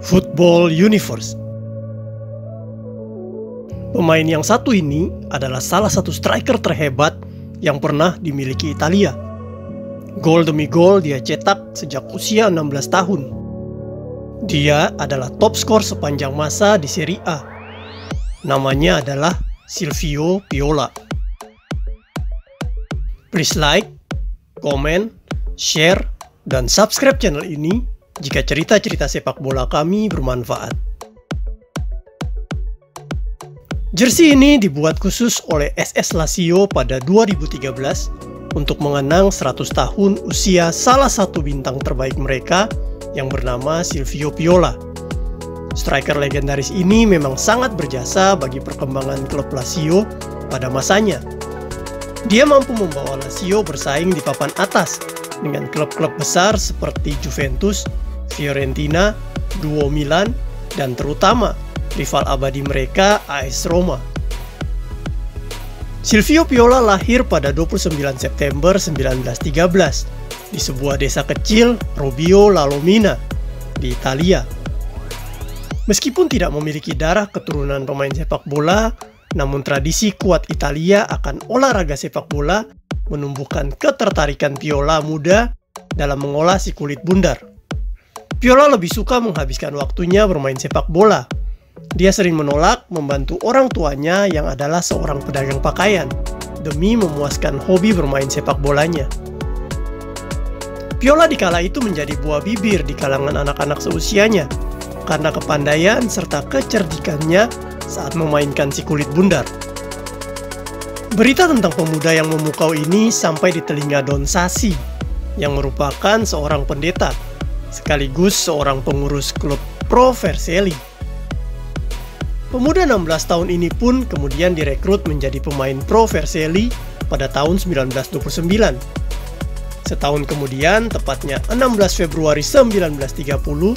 Football Universe. Pemain yang satu ini adalah salah satu striker terhebat yang pernah dimiliki Italia. Gol demi gol dia cetak sejak usia 16 tahun. Dia adalah top skor sepanjang masa di Serie A. Namanya adalah Silvio Piola. Please like, comment, share, dan subscribe channel ini jika cerita-cerita sepak bola kami bermanfaat. Jersey ini dibuat khusus oleh SS Lazio pada 2013 untuk mengenang 100 tahun usia salah satu bintang terbaik mereka yang bernama Silvio Piola. Striker legendaris ini memang sangat berjasa bagi perkembangan klub Lazio pada masanya. Dia mampu membawa Lazio bersaing di papan atas dengan klub-klub besar seperti Juventus, Fiorentina, Duo Milan, dan terutama rival abadi mereka AS Roma. Silvio Piola lahir pada 29 September 1913 di sebuah desa kecil Robbio La Lomina di Italia. Meskipun tidak memiliki darah keturunan pemain sepak bola, namun tradisi kuat Italia akan olahraga sepak bola menumbuhkan ketertarikan Piola muda dalam mengolah si kulit bundar. Piola lebih suka menghabiskan waktunya bermain sepak bola. Dia sering menolak membantu orang tuanya yang adalah seorang pedagang pakaian demi memuaskan hobi bermain sepak bolanya. Piola di kala itu menjadi buah bibir di kalangan anak-anak seusianya karena kepandaian serta kecerdikannya saat memainkan si kulit bundar. Berita tentang pemuda yang memukau ini sampai di telinga Don Sassi, yang merupakan seorang pendeta, sekaligus seorang pengurus klub Pro Vercelli. Pemuda 16 tahun ini pun kemudian direkrut menjadi pemain Pro Vercelli pada tahun 1929. Setahun kemudian, tepatnya 16 Februari 1930,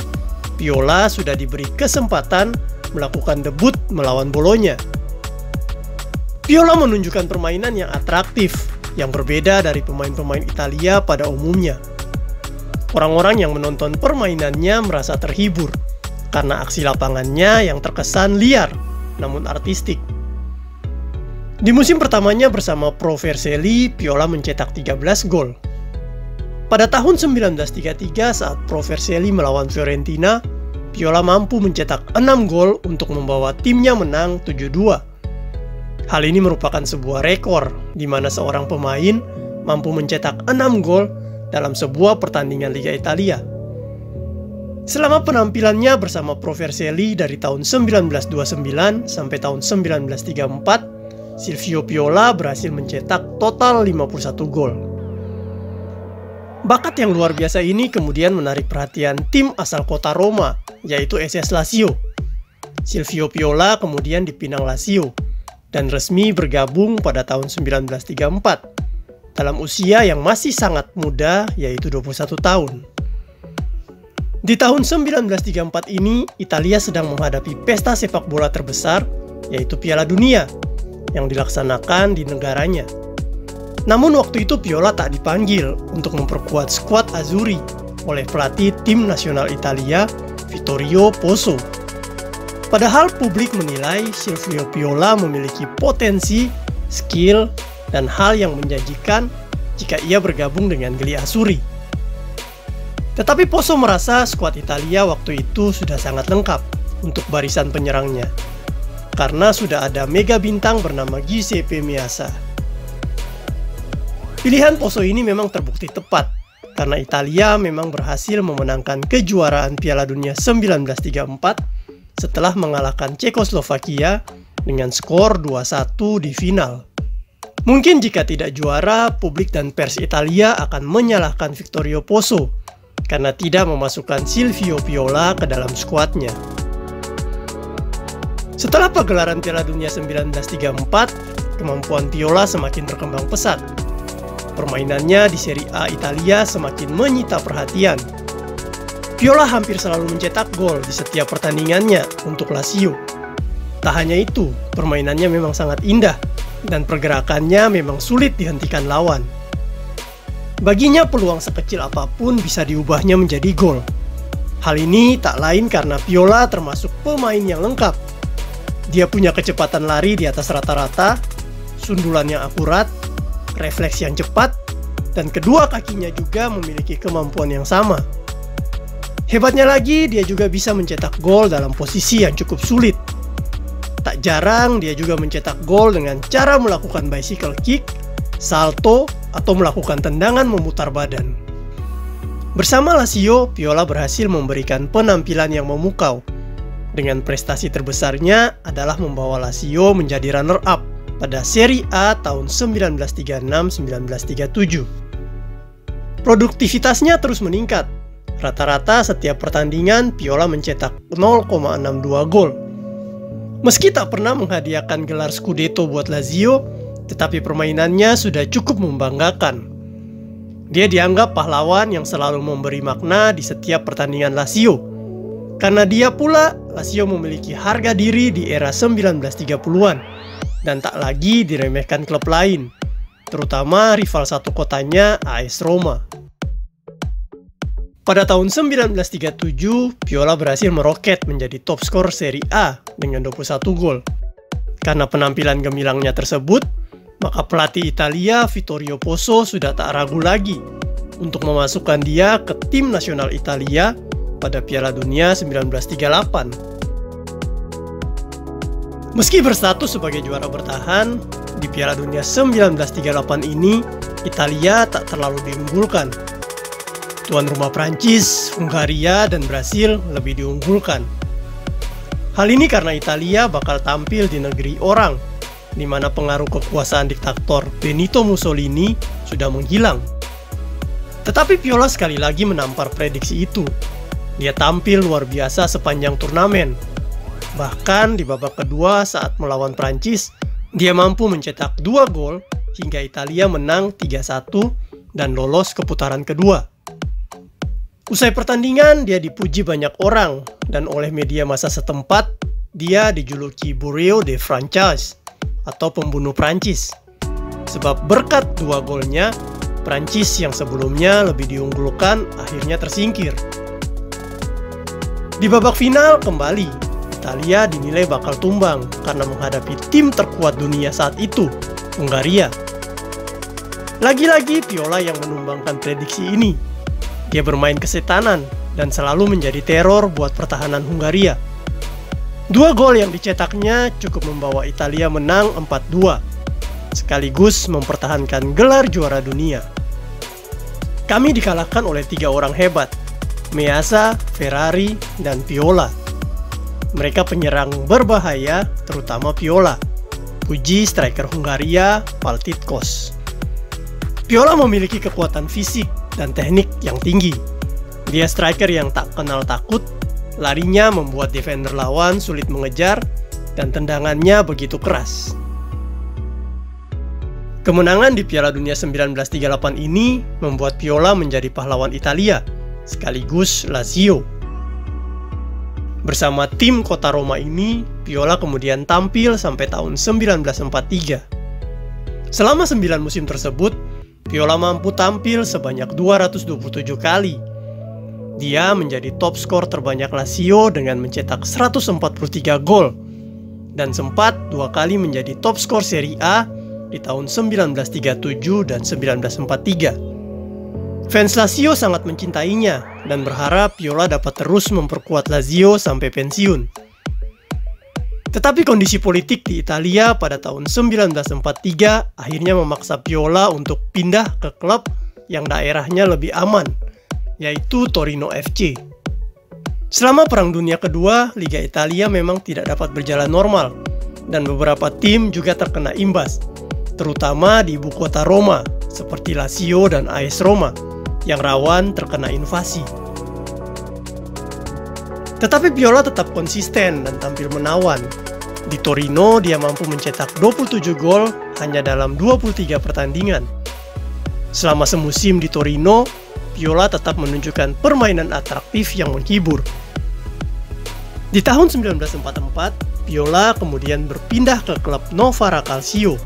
Piola sudah diberi kesempatan melakukan debut melawan Bologna. Piola menunjukkan permainan yang atraktif, yang berbeda dari pemain-pemain Italia pada umumnya. Orang-orang yang menonton permainannya merasa terhibur karena aksi lapangannya yang terkesan liar, namun artistik. Di musim pertamanya bersama Pro Vercelli, Piola mencetak 13 gol. Pada tahun 1933 saat Pro Vercelli melawan Fiorentina, Piola mampu mencetak 6 gol untuk membawa timnya menang 7-2. Hal ini merupakan sebuah rekor di mana seorang pemain mampu mencetak 6 gol dalam sebuah pertandingan Liga Italia. Selama penampilannya bersama Pro Vercelli dari tahun 1929 sampai tahun 1934, Silvio Piola berhasil mencetak total 51 gol. Bakat yang luar biasa ini kemudian menarik perhatian tim asal kota Roma, yaitu SS Lazio. Silvio Piola kemudian dipinang Lazio dan resmi bergabung pada tahun 1934 dalam usia yang masih sangat muda, yaitu 21 tahun. Di tahun 1934 ini, Italia sedang menghadapi pesta sepak bola terbesar, yaitu Piala Dunia, yang dilaksanakan di negaranya. Namun waktu itu Piola tak dipanggil untuk memperkuat skuad Azzurri oleh pelatih tim nasional Italia, Vittorio Pozzo. Padahal publik menilai Silvio Piola memiliki potensi, skill, dan hal yang menjanjikan jika ia bergabung dengan geli Azzurri. Tetapi Pozzo merasa skuad Italia waktu itu sudah sangat lengkap untuk barisan penyerangnya, karena sudah ada mega bintang bernama Giuseppe Meazza. Pilihan Pozzo ini memang terbukti tepat, karena Italia memang berhasil memenangkan kejuaraan Piala Dunia 1934 setelah mengalahkan Cekoslovakia dengan skor 2-1 di final. Mungkin jika tidak juara, publik dan pers Italia akan menyalahkan Vittorio Pozzo karena tidak memasukkan Silvio Piola ke dalam skuadnya. Setelah pagelaran Piala Dunia 1934, kemampuan Piola semakin berkembang pesat. Permainannya di Serie A Italia semakin menyita perhatian. Piola hampir selalu mencetak gol di setiap pertandingannya untuk Lazio. Tak hanya itu, permainannya memang sangat indah dan pergerakannya memang sulit dihentikan lawan. Baginya peluang sekecil apapun bisa diubahnya menjadi gol. Hal ini tak lain karena Piola termasuk pemain yang lengkap. Dia punya kecepatan lari di atas rata-rata, sundulan yang akurat, refleks yang cepat, dan kedua kakinya juga memiliki kemampuan yang sama. Hebatnya lagi, dia juga bisa mencetak gol dalam posisi yang cukup sulit. Tak jarang dia juga mencetak gol dengan cara melakukan bicycle kick, salto, atau melakukan tendangan memutar badan. Bersama Lazio, Piola berhasil memberikan penampilan yang memukau. Dengan prestasi terbesarnya adalah membawa Lazio menjadi runner-up pada Serie A tahun 1936-1937. Produktivitasnya terus meningkat. Rata-rata setiap pertandingan Piola mencetak 0,62 gol. Meski tak pernah menghadiahkan gelar Scudetto buat Lazio, tetapi permainannya sudah cukup membanggakan. Dia dianggap pahlawan yang selalu memberi makna di setiap pertandingan Lazio. Karena dia pula, Lazio memiliki harga diri di era 1930-an dan tak lagi diremehkan klub lain, terutama rival satu kotanya AS Roma. Pada tahun 1937, Piola berhasil meroket menjadi top skor Serie A dengan 21 gol. Karena penampilan gemilangnya tersebut, maka pelatih Italia Vittorio Pozzo sudah tak ragu lagi untuk memasukkan dia ke tim nasional Italia pada Piala Dunia 1938. Meski berstatus sebagai juara bertahan, di Piala Dunia 1938 ini Italia tak terlalu diunggulkan. Tuan rumah Prancis, Hungaria, dan Brasil lebih diunggulkan. Hal ini karena Italia bakal tampil di negeri orang, di mana pengaruh kekuasaan diktator Benito Mussolini sudah menghilang. Tetapi Piola sekali lagi menampar prediksi itu. Dia tampil luar biasa sepanjang turnamen. Bahkan di babak kedua saat melawan Prancis, dia mampu mencetak 2 gol hingga Italia menang 3-1 dan lolos ke putaran kedua. Usai pertandingan, dia dipuji banyak orang dan oleh media massa setempat, dia dijuluki Bourreau de France atau pembunuh Prancis. Sebab berkat 2 golnya, Prancis yang sebelumnya lebih diunggulkan akhirnya tersingkir. Di babak final kembali, Italia dinilai bakal tumbang karena menghadapi tim terkuat dunia saat itu, Hungaria. Lagi-lagi Piola yang menumbangkan prediksi ini. Dia bermain kesetanan dan selalu menjadi teror buat pertahanan Hungaria. 2 gol yang dicetaknya cukup membawa Italia menang 4-2, sekaligus mempertahankan gelar juara dunia. Kami dikalahkan oleh 3 orang hebat, Meazza, Ferrari, dan Piola. Mereka penyerang berbahaya, terutama Piola, puji striker Hungaria, Paltitkos. Piola memiliki kekuatan fisik dan teknik yang tinggi. Dia striker yang tak kenal takut. Larinya membuat defender lawan sulit mengejar, dan tendangannya begitu keras. Kemenangan di Piala Dunia 1938 ini membuat Piola menjadi pahlawan Italia, sekaligus Lazio. Bersama tim kota Roma ini, Piola kemudian tampil sampai tahun 1943. Selama 9 musim tersebut, Piola mampu tampil sebanyak 227 kali. Dia menjadi top skor terbanyak Lazio dengan mencetak 143 gol dan sempat 2 kali menjadi top skor Serie A di tahun 1937 dan 1943. Fans Lazio sangat mencintainya dan berharap Piola dapat terus memperkuat Lazio sampai pensiun. Tetapi kondisi politik di Italia pada tahun 1943 akhirnya memaksa Piola untuk pindah ke klub yang daerahnya lebih aman, yaitu Torino FC. Selama Perang Dunia Kedua, Liga Italia memang tidak dapat berjalan normal, dan beberapa tim juga terkena imbas, terutama di ibu kota Roma, seperti Lazio dan AS Roma, yang rawan terkena invasi. Tetapi Piola tetap konsisten dan tampil menawan. Di Torino, dia mampu mencetak 27 gol hanya dalam 23 pertandingan. Selama semusim di Torino, Piola tetap menunjukkan permainan atraktif yang menghibur. Di tahun 1944, Piola kemudian berpindah ke klub Novara Calcio.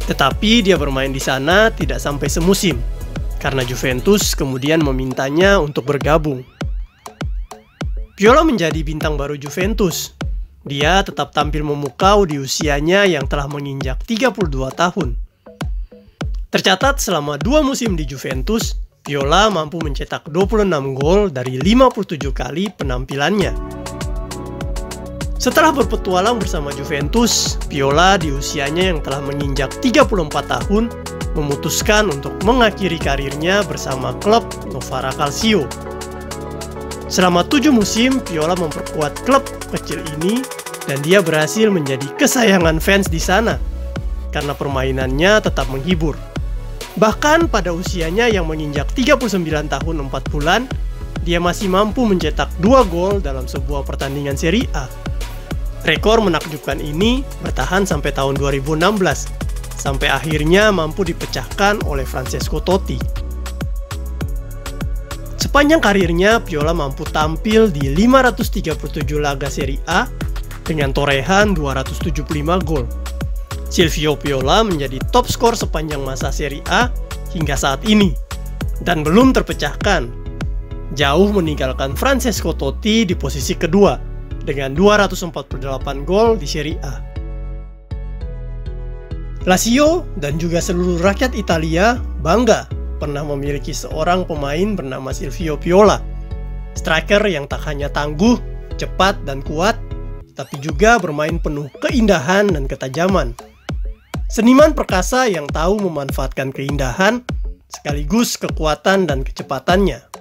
Tetapi dia bermain di sana tidak sampai semusim, karena Juventus kemudian memintanya untuk bergabung. Viola menjadi bintang baru Juventus. Dia tetap tampil memukau di usianya yang telah menginjak 32 tahun. Tercatat selama 2 musim di Juventus, Viola mampu mencetak 26 gol dari 57 kali penampilannya. Setelah berpetualang bersama Juventus, Viola di usianya yang telah menginjak 34 tahun memutuskan untuk mengakhiri karirnya bersama klub Novara Calcio. Selama 7 musim, Viola memperkuat klub kecil ini dan dia berhasil menjadi kesayangan fans di sana karena permainannya tetap menghibur. Bahkan pada usianya yang menginjak 39 tahun 4 bulan, dia masih mampu mencetak 2 gol dalam sebuah pertandingan Serie A. Rekor menakjubkan ini bertahan sampai tahun 2016, sampai akhirnya mampu dipecahkan oleh Francesco Totti. Sepanjang karirnya, Viola mampu tampil di 537 laga Serie A dengan torehan 275 gol. Silvio Viola menjadi top skor sepanjang masa Serie A hingga saat ini dan belum terpecahkan, jauh meninggalkan Francesco Totti di posisi kedua dengan 248 gol di Serie A. Lazio dan juga seluruh rakyat Italia bangga pernah memiliki seorang pemain bernama Silvio Viola. Striker yang tak hanya tangguh, cepat, dan kuat, tapi juga bermain penuh keindahan dan ketajaman. Seniman perkasa yang tahu memanfaatkan keindahan sekaligus kekuatan dan kecepatannya.